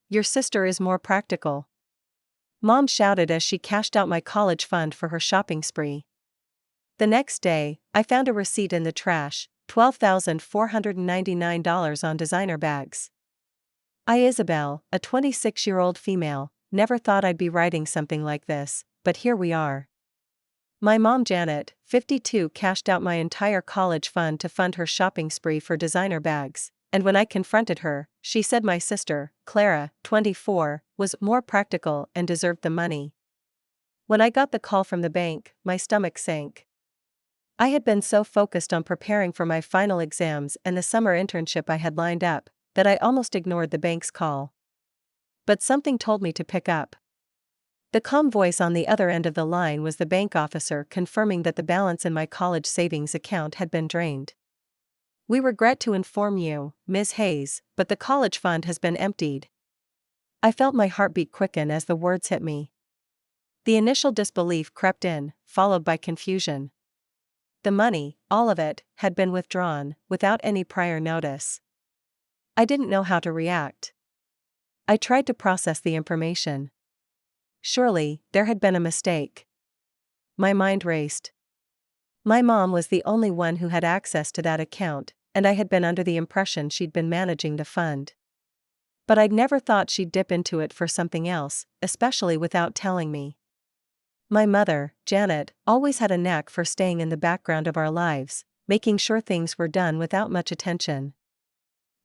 your sister is more practical," Mom shouted as she cashed out my college fund for her shopping spree. The next day, I found a receipt in the trash, $12,499 on designer bags. I, Isabel, a 26-year-old female, never thought I'd be writing something like this, but here we are. My mom Janet, 52, cashed out my entire college fund to fund her shopping spree for designer bags, and when I confronted her, she said my sister, Clara, 24, was more practical and deserved the money. When I got the call from the bank, my stomach sank. I had been so focused on preparing for my final exams and the summer internship I had lined up, that I almost ignored the bank's call. But something told me to pick up. The calm voice on the other end of the line was the bank officer confirming that the balance in my college savings account had been drained. "We regret to inform you, Ms. Hayes, but the college fund has been emptied." I felt my heartbeat quicken as the words hit me. The initial disbelief crept in, followed by confusion. The money, all of it, had been withdrawn, without any prior notice. I didn't know how to react. I tried to process the information. Surely, there had been a mistake. My mind raced. My mom was the only one who had access to that account, and I had been under the impression she'd been managing the fund. But I'd never thought she'd dip into it for something else, especially without telling me. My mother, Janet, always had a knack for staying in the background of our lives, making sure things were done without much attention.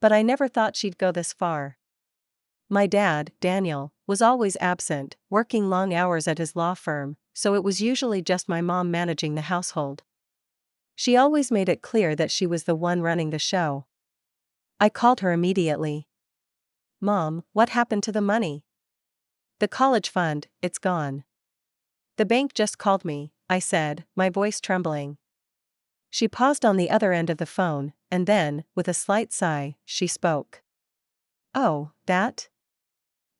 But I never thought she'd go this far. My dad, Daniel, was always absent, working long hours at his law firm, so it was usually just my mom managing the household. She always made it clear that she was the one running the show. I called her immediately. "Mom, what happened to the money?" "The college fund, it's gone." "The bank just called me," I said, my voice trembling. She paused on the other end of the phone, and then, with a slight sigh, she spoke. "Oh, that?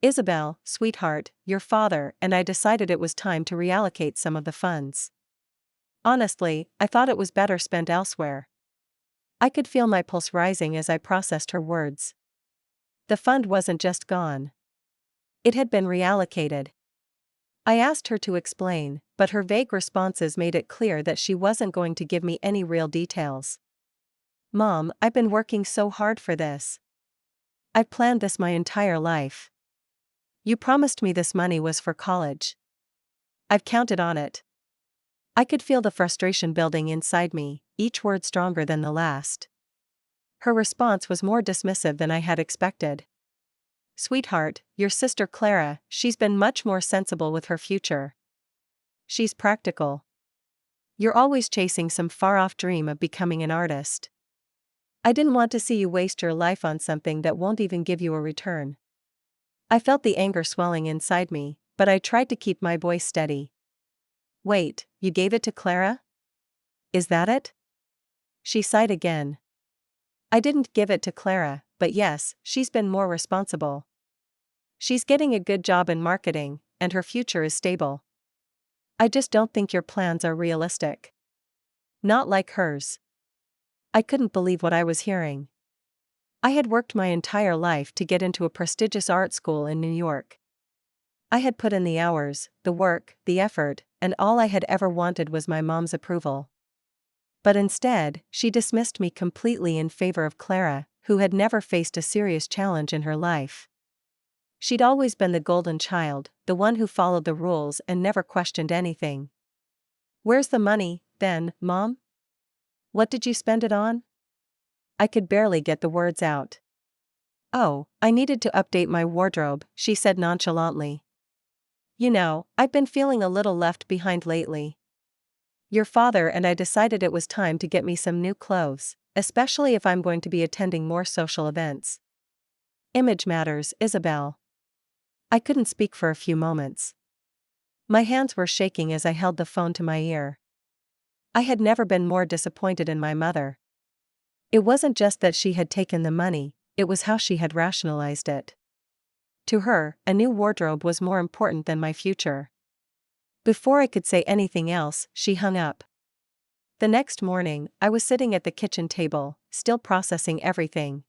Isabel, sweetheart, your father and I decided it was time to reallocate some of the funds. Honestly, I thought it was better spent elsewhere." I could feel my pulse rising as I processed her words. The fund wasn't just gone. It had been reallocated. I asked her to explain, but her vague responses made it clear that she wasn't going to give me any real details. "Mom, I've been working so hard for this. I've planned this my entire life. You promised me this money was for college. I've counted on it." I could feel the frustration building inside me, each word stronger than the last. Her response was more dismissive than I had expected. "Sweetheart, your sister Clara, she's been much more sensible with her future. She's practical. You're always chasing some far-off dream of becoming an artist. I didn't want to see you waste your life on something that won't even give you a return." I felt the anger swelling inside me, but I tried to keep my voice steady. "Wait, you gave it to Clara? Is that it?" She sighed again. "I didn't give it to Clara, but yes, she's been more responsible. She's getting a good job in marketing, and her future is stable. I just don't think your plans are realistic. Not like hers." I couldn't believe what I was hearing. I had worked my entire life to get into a prestigious art school in New York. I had put in the hours, the work, the effort, and all I had ever wanted was my mom's approval. But instead, she dismissed me completely in favor of Clara, who had never faced a serious challenge in her life. She'd always been the golden child, the one who followed the rules and never questioned anything. "Where's the money, then, Mom? What did you spend it on?" I could barely get the words out. "Oh, I needed to update my wardrobe," she said nonchalantly. "You know, I've been feeling a little left behind lately. Your father and I decided it was time to get me some new clothes, especially if I'm going to be attending more social events. Image matters, Isabel." I couldn't speak for a few moments. My hands were shaking as I held the phone to my ear. I had never been more disappointed in my mother. It wasn't just that she had taken the money, it was how she had rationalized it. To her, a new wardrobe was more important than my future. Before I could say anything else, she hung up. The next morning, I was sitting at the kitchen table, still processing everything.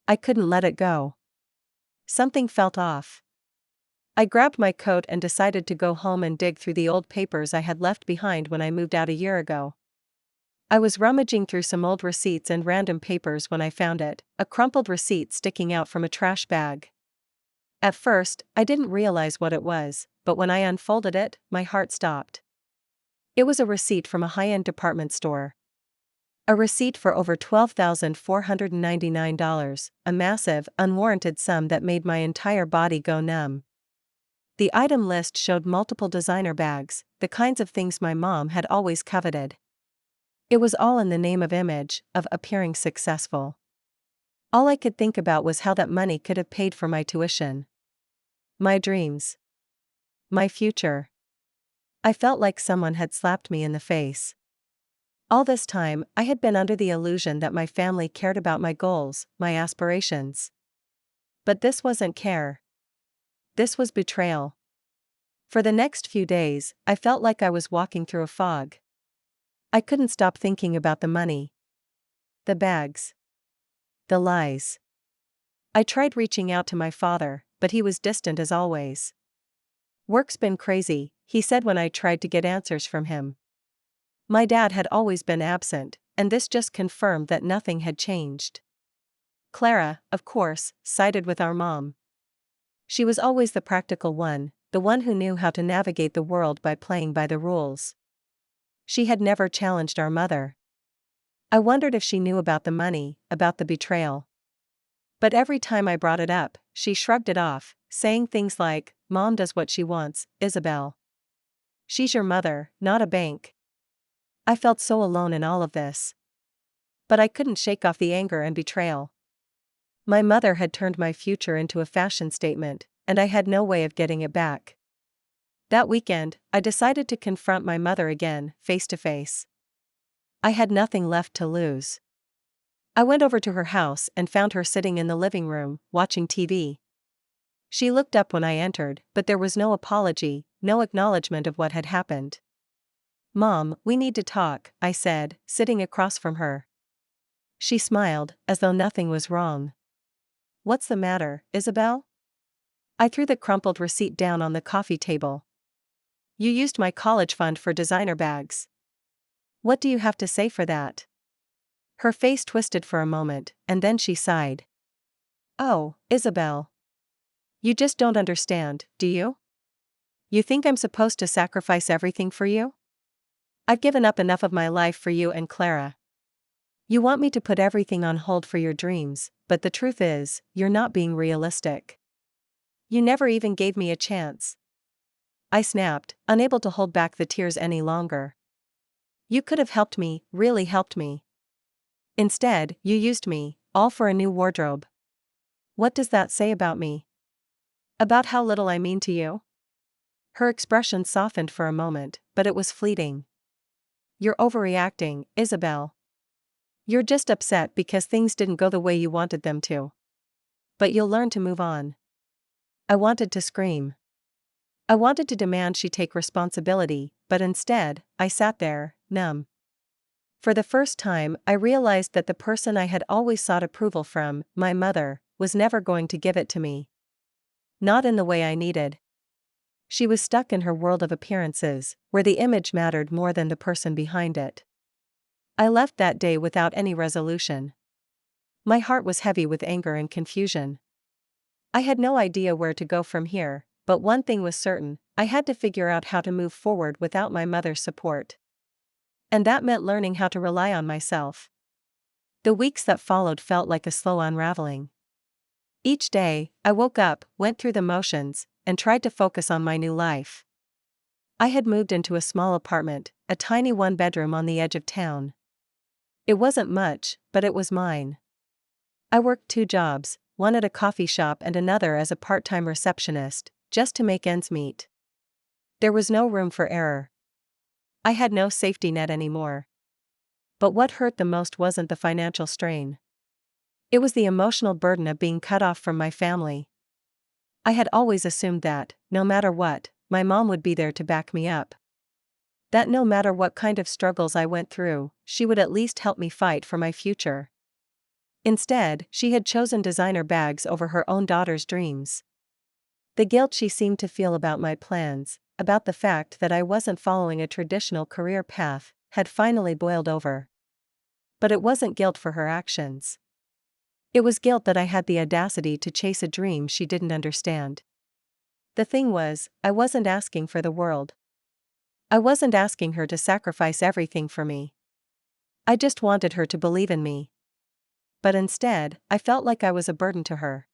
I couldn't let it go. something felt off. I grabbed my coat and decided to go home and dig through the old papers I had left behind when I moved out a year ago. I was rummaging through some old receipts and random papers when I found it, a crumpled receipt sticking out from a trash bag. At first, I didn't realize what it was, but when I unfolded it, my heart stopped. It was a receipt from a high-end department store. A receipt for over $12,499, a massive, unwarranted sum that made my entire body go numb. The item list showed multiple designer bags, the kinds of things my mom had always coveted. It was all in the name of image, of appearing successful. All I could think about was how that money could have paid for my tuition, my dreams, my future. I felt like someone had slapped me in the face. All this time, I had been under the illusion that my family cared about my goals, my aspirations. But this wasn't care. This was betrayal. For the next few days, I felt like I was walking through a fog. I couldn't stop thinking about the money, the bags, the lies. I tried reaching out to my father, but he was distant as always. "Work's been crazy," he said when I tried to get answers from him. My dad had always been absent, and this just confirmed that nothing had changed. Clara, of course, sided with our mom. She was always the practical one, the one who knew how to navigate the world by playing by the rules. She had never challenged our mother. I wondered if she knew about the money, about the betrayal. But every time I brought it up, she shrugged it off, saying things like, "Mom does what she wants, Isabel. She's your mother, not a bank." I felt so alone in all of this. But I couldn't shake off the anger and betrayal. My mother had turned my future into a fashion statement, and I had no way of getting it back. That weekend, I decided to confront my mother again, face to face. I had nothing left to lose. I went over to her house and found her sitting in the living room, watching TV. She looked up when I entered, but there was no apology, no acknowledgement of what had happened. "Mom, we need to talk," I said, sitting across from her. She smiled, as though nothing was wrong. "What's the matter, Isabel?" I threw the crumpled receipt down on the coffee table. "You used my college fund for designer bags. What do you have to say for that?" Her face twisted for a moment, and then she sighed. "Oh, Isabel. You just don't understand, do you? You think I'm supposed to sacrifice everything for you? I've given up enough of my life for you and Clara. You want me to put everything on hold for your dreams, but the truth is, you're not being realistic. You never even gave me a chance." I snapped, unable to hold back the tears any longer. "You could have helped me, really helped me. Instead, you used me, all for a new wardrobe. What does that say about me? About how little I mean to you?" Her expression softened for a moment, but it was fleeting. "You're overreacting, Isabel. You're just upset because things didn't go the way you wanted them to. But you'll learn to move on." I wanted to scream. I wanted to demand she take responsibility, but instead, I sat there, numb. For the first time, I realized that the person I had always sought approval from, my mother, was never going to give it to me. Not in the way I needed. She was stuck in her world of appearances, where the image mattered more than the person behind it. I left that day without any resolution. My heart was heavy with anger and confusion. I had no idea where to go from here, but one thing was certain: I had to figure out how to move forward without my mother's support. And that meant learning how to rely on myself. The weeks that followed felt like a slow unraveling. Each day, I woke up, went through the motions, and tried to focus on my new life. I had moved into a small apartment, a tiny one-bedroom on the edge of town. It wasn't much, but it was mine. I worked 2 jobs, one at a coffee shop and another as a part-time receptionist, just to make ends meet. There was no room for error. I had no safety net anymore. But what hurt the most wasn't the financial strain. It was the emotional burden of being cut off from my family. I had always assumed that, no matter what, my mom would be there to back me up. That no matter what kind of struggles I went through, she would at least help me fight for my future. Instead, she had chosen designer bags over her own daughter's dreams. The guilt she seemed to feel about my plans, about the fact that I wasn't following a traditional career path, had finally boiled over. But it wasn't guilt for her actions. It was guilt that I had the audacity to chase a dream she didn't understand. The thing was, I wasn't asking for the world. I wasn't asking her to sacrifice everything for me. I just wanted her to believe in me. But instead, I felt like I was a burden to her.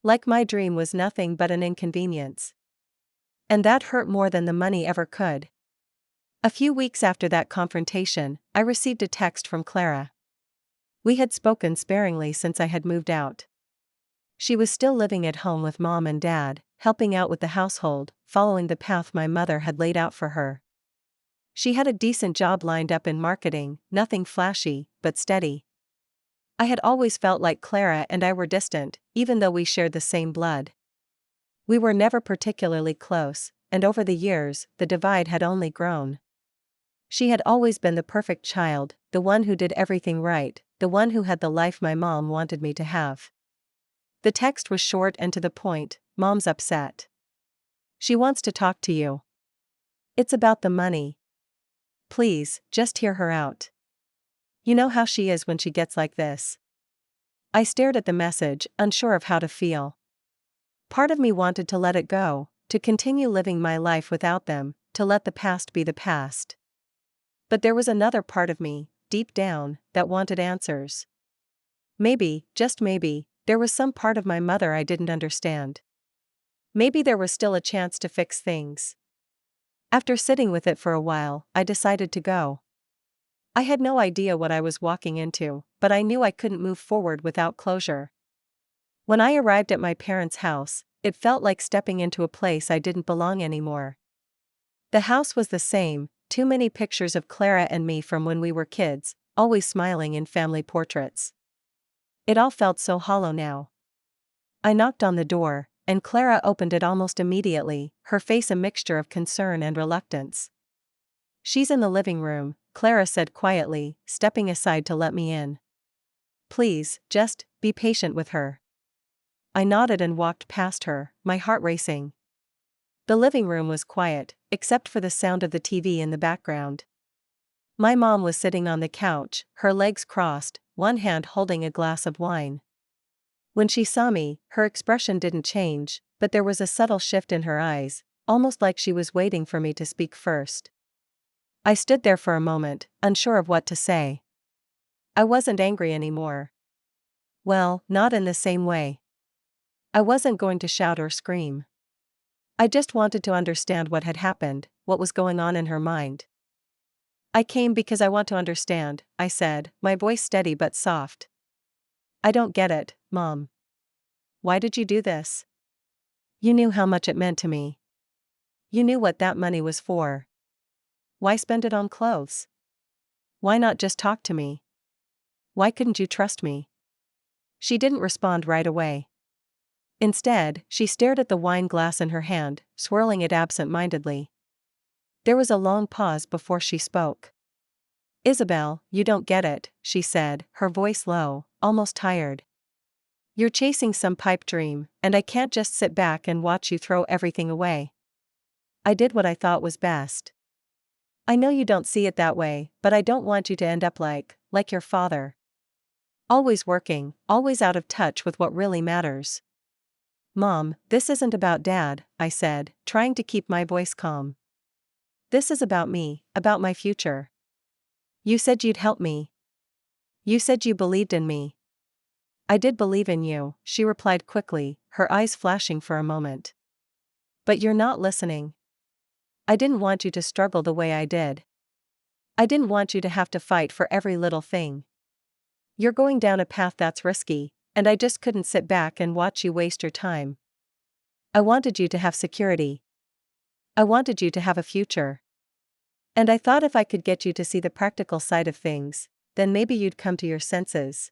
Like my dream was nothing but an inconvenience. And that hurt more than the money ever could. A few weeks after that confrontation, I received a text from Clara. We had spoken sparingly since I had moved out. She was still living at home with Mom and Dad, helping out with the household, following the path my mother had laid out for her. She had a decent job lined up in marketing, nothing flashy, but steady. I had always felt like Clara and I were distant, even though we shared the same blood. We were never particularly close, and over the years, the divide had only grown. She had always been the perfect child, the one who did everything right, the one who had the life my mom wanted me to have. The text was short and to the point. Mom's upset. She wants to talk to you. It's about the money. Please, just hear her out. You know how she is when she gets like this. I stared at the message, unsure of how to feel. Part of me wanted to let it go, to continue living my life without them, to let the past be the past. But there was another part of me, deep down, that wanted answers. Maybe, just maybe, there was some part of my mother I didn't understand. Maybe there was still a chance to fix things. After sitting with it for a while, I decided to go. I had no idea what I was walking into, but I knew I couldn't move forward without closure. When I arrived at my parents' house, it felt like stepping into a place I didn't belong anymore. The house was the same, too many pictures of Clara and me from when we were kids, always smiling in family portraits. It all felt so hollow now. I knocked on the door, and Clara opened it almost immediately, her face a mixture of concern and reluctance. She's in the living room, Clara said quietly, stepping aside to let me in. Please, just be patient with her. I nodded and walked past her, my heart racing. The living room was quiet, except for the sound of the TV in the background. My mom was sitting on the couch, her legs crossed, one hand holding a glass of wine. When she saw me, her expression didn't change, but there was a subtle shift in her eyes, almost like she was waiting for me to speak first. I stood there for a moment, unsure of what to say. I wasn't angry anymore. Well, not in the same way. I wasn't going to shout or scream. I just wanted to understand what had happened, what was going on in her mind. I came because I want to understand, I said, my voice steady but soft. I don't get it, Mom. Why did you do this? You knew how much it meant to me. You knew what that money was for. Why spend it on clothes? Why not just talk to me? Why couldn't you trust me? She didn't respond right away. Instead, she stared at the wine glass in her hand, swirling it absent-mindedly. There was a long pause before she spoke. Isabel, you don't get it, she said, her voice low, almost tired. You're chasing some pipe dream, and I can't just sit back and watch you throw everything away. I did what I thought was best. I know you don't see it that way, but I don't want you to end up like your father. Always working, always out of touch with what really matters. Mom, this isn't about Dad, I said, trying to keep my voice calm. This is about me, about my future. You said you'd help me. You said you believed in me. I did believe in you, she replied quickly, her eyes flashing for a moment. But you're not listening. I didn't want you to struggle the way I did. I didn't want you to have to fight for every little thing. You're going down a path that's risky, and I just couldn't sit back and watch you waste your time. I wanted you to have security. I wanted you to have a future. And I thought if I could get you to see the practical side of things, then maybe you'd come to your senses.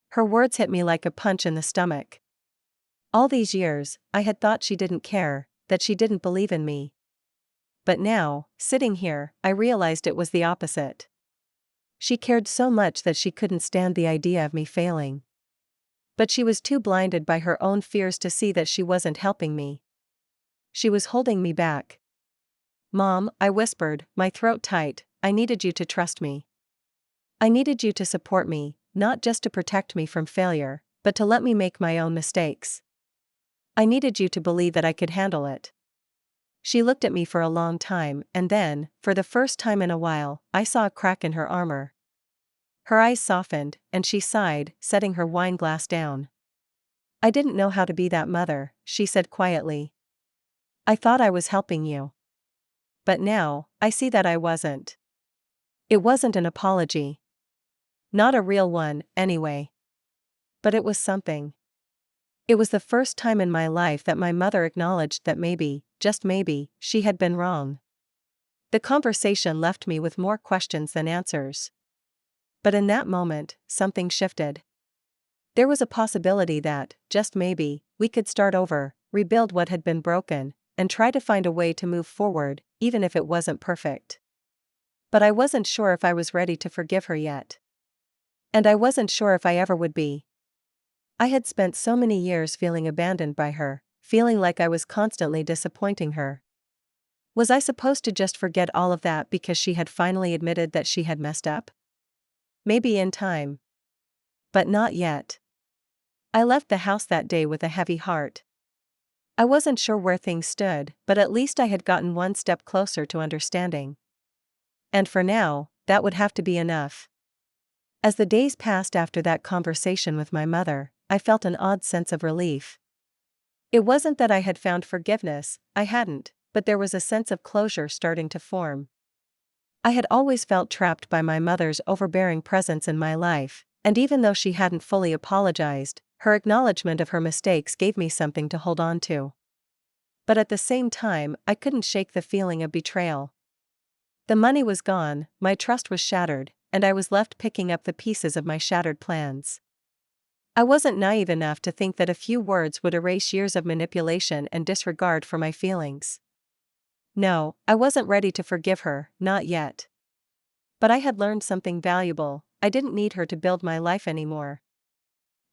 Her words hit me like a punch in the stomach. All these years, I had thought she didn't care, that she didn't believe in me. But now, sitting here, I realized it was the opposite. She cared so much that she couldn't stand the idea of me failing. But she was too blinded by her own fears to see that she wasn't helping me. She was holding me back. "Mom," I whispered, my throat tight, "I needed you to trust me. I needed you to support me, not just to protect me from failure, but to let me make my own mistakes. I needed you to believe that I could handle it." She looked at me for a long time, and then, for the first time in a while, I saw a crack in her armor. Her eyes softened, and she sighed, setting her wine glass down. "I didn't know how to be that mother," she said quietly. "I thought I was helping you. But now, I see that I wasn't." It wasn't an apology. Not a real one, anyway. But it was something. It was the first time in my life that my mother acknowledged that maybe, just maybe, she had been wrong. The conversation left me with more questions than answers. But in that moment, something shifted. There was a possibility that, just maybe, we could start over, rebuild what had been broken, and try to find a way to move forward, even if it wasn't perfect. But I wasn't sure if I was ready to forgive her yet. And I wasn't sure if I ever would be. I had spent so many years feeling abandoned by her, feeling like I was constantly disappointing her. Was I supposed to just forget all of that because she had finally admitted that she had messed up? Maybe in time. But not yet. I left the house that day with a heavy heart. I wasn't sure where things stood, but at least I had gotten one step closer to understanding. And for now, that would have to be enough. As the days passed after that conversation with my mother, I felt an odd sense of relief. It wasn't that I had found forgiveness, I hadn't, but there was a sense of closure starting to form. I had always felt trapped by my mother's overbearing presence in my life, and even though she hadn't fully apologized, her acknowledgement of her mistakes gave me something to hold on to. But at the same time, I couldn't shake the feeling of betrayal. The money was gone, my trust was shattered, and I was left picking up the pieces of my shattered plans. I wasn't naive enough to think that a few words would erase years of manipulation and disregard for my feelings. No, I wasn't ready to forgive her, not yet. But I had learned something valuable. I didn't need her to build my life anymore.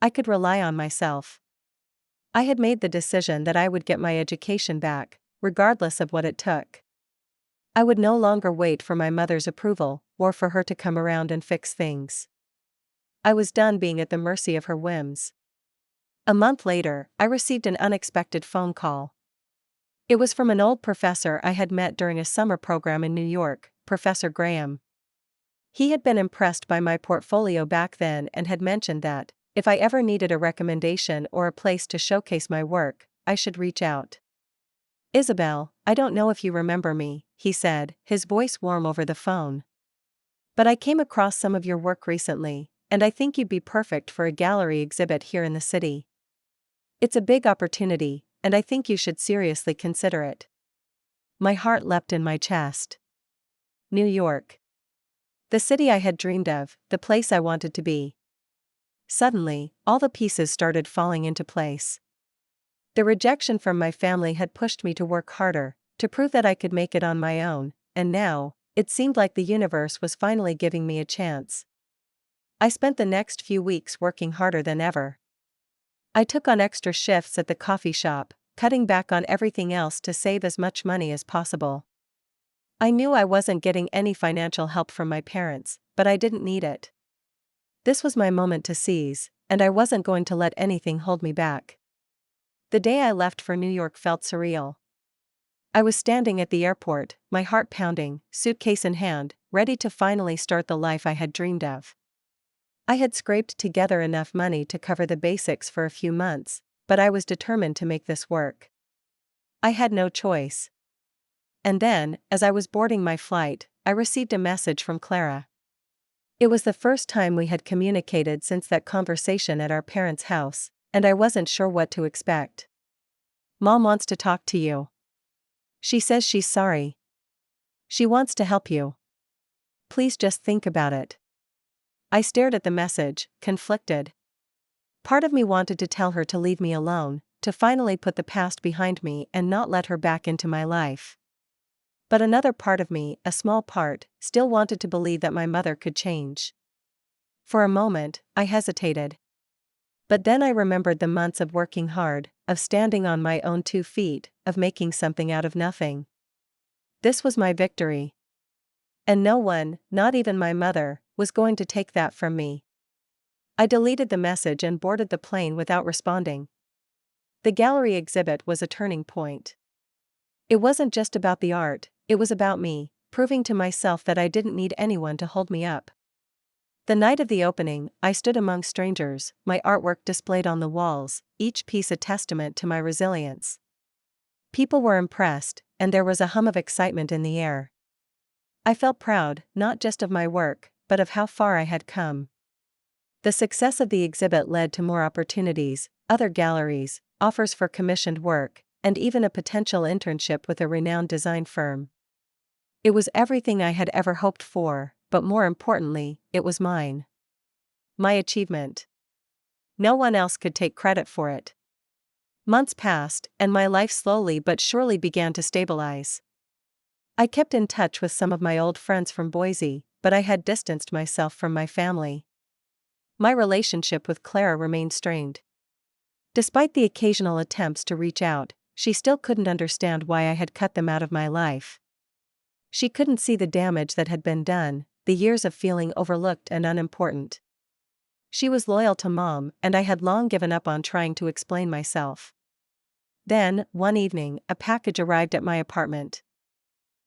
I could rely on myself. I had made the decision that I would get my education back, regardless of what it took. I would no longer wait for my mother's approval, or for her to come around and fix things. I was done being at the mercy of her whims. A month later, I received an unexpected phone call. It was from an old professor I had met during a summer program in New York, Professor Graham. He had been impressed by my portfolio back then and had mentioned that, if I ever needed a recommendation or a place to showcase my work, I should reach out. "Isabel, I don't know if you remember me," he said, his voice warm over the phone. "But I came across some of your work recently, and I think you'd be perfect for a gallery exhibit here in the city. It's a big opportunity, and I think you should seriously consider it." My heart leapt in my chest. New York. The city I had dreamed of, the place I wanted to be. Suddenly, all the pieces started falling into place. The rejection from my family had pushed me to work harder, to prove that I could make it on my own, and now, it seemed like the universe was finally giving me a chance. I spent the next few weeks working harder than ever. I took on extra shifts at the coffee shop, cutting back on everything else to save as much money as possible. I knew I wasn't getting any financial help from my parents, but I didn't need it. This was my moment to seize, and I wasn't going to let anything hold me back. The day I left for New York felt surreal. I was standing at the airport, my heart pounding, suitcase in hand, ready to finally start the life I had dreamed of. I had scraped together enough money to cover the basics for a few months, but I was determined to make this work. I had no choice. And then, as I was boarding my flight, I received a message from Clara. It was the first time we had communicated since that conversation at our parents' house, and I wasn't sure what to expect. "Mom wants to talk to you. She says she's sorry. She wants to help you. Please just think about it." I stared at the message, conflicted. Part of me wanted to tell her to leave me alone, to finally put the past behind me and not let her back into my life. But another part of me, a small part, still wanted to believe that my mother could change. For a moment, I hesitated. But then I remembered the months of working hard, of standing on my own 2 feet, of making something out of nothing. This was my victory. And no one, not even my mother, was going to take that from me. I deleted the message and boarded the plane without responding. The gallery exhibit was a turning point. It wasn't just about the art, it was about me, proving to myself that I didn't need anyone to hold me up. The night of the opening, I stood among strangers, my artwork displayed on the walls, each piece a testament to my resilience. People were impressed, and there was a hum of excitement in the air. I felt proud, not just of my work, but of how far I had come. The success of the exhibit led to more opportunities, other galleries, offers for commissioned work, and even a potential internship with a renowned design firm. It was everything I had ever hoped for, but more importantly, it was mine. My achievement. No one else could take credit for it. Months passed, and my life slowly but surely began to stabilize. I kept in touch with some of my old friends from Boise, but I had distanced myself from my family. My relationship with Clara remained strained. Despite the occasional attempts to reach out, she still couldn't understand why I had cut them out of my life. She couldn't see the damage that had been done, the years of feeling overlooked and unimportant. She was loyal to Mom, and I had long given up on trying to explain myself. Then, one evening, a package arrived at my apartment.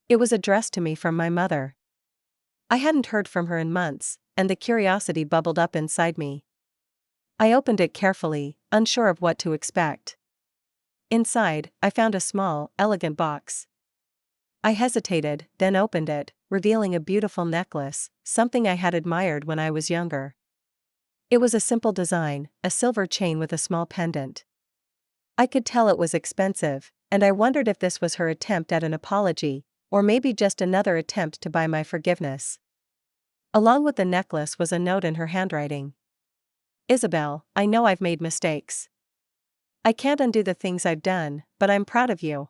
It was addressed to me from my mother. I hadn't heard from her in months, and the curiosity bubbled up inside me. I opened it carefully, unsure of what to expect. Inside, I found a small, elegant box. I hesitated, then opened it, revealing a beautiful necklace, something I had admired when I was younger. It was a simple design, a silver chain with a small pendant. I could tell it was expensive, and I wondered if this was her attempt at an apology, or maybe just another attempt to buy my forgiveness. Along with the necklace was a note in her handwriting. Isabel, I know I've made mistakes. I can't undo the things I've done, but I'm proud of you.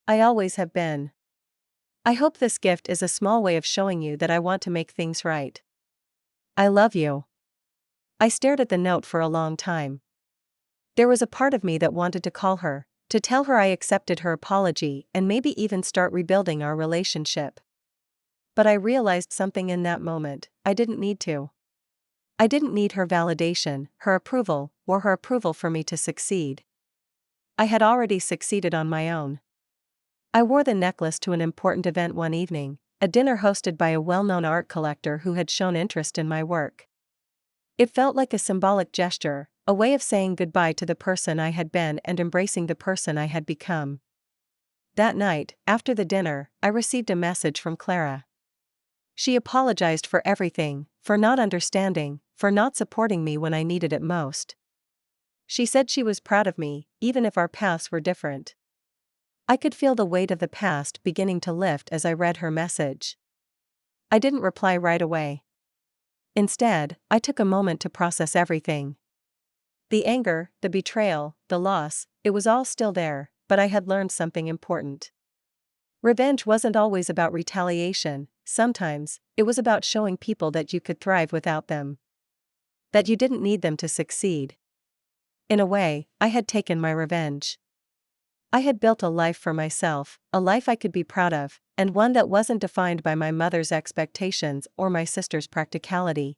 I always have been. I hope this gift is a small way of showing you that I want to make things right. I love you. I stared at the note for a long time. There was a part of me that wanted to call her, to tell her I accepted her apology and maybe even start rebuilding our relationship. But I realized something in that moment: I didn't need to. I didn't need her validation, her approval, or her approval for me to succeed. I had already succeeded on my own. I wore the necklace to an important event one evening, a dinner hosted by a well-known art collector who had shown interest in my work. It felt like a symbolic gesture, a way of saying goodbye to the person I had been and embracing the person I had become. That night, after the dinner, I received a message from Clara. She apologized for everything, for not understanding, for not supporting me when I needed it most. She said she was proud of me, even if our paths were different. I could feel the weight of the past beginning to lift as I read her message. I didn't reply right away. Instead, I took a moment to process everything. The anger, the betrayal, the loss, it was all still there, but I had learned something important. Revenge wasn't always about retaliation, sometimes, it was about showing people that you could thrive without them. That you didn't need them to succeed. In a way, I had taken my revenge. I had built a life for myself, a life I could be proud of, and one that wasn't defined by my mother's expectations or my sister's practicality.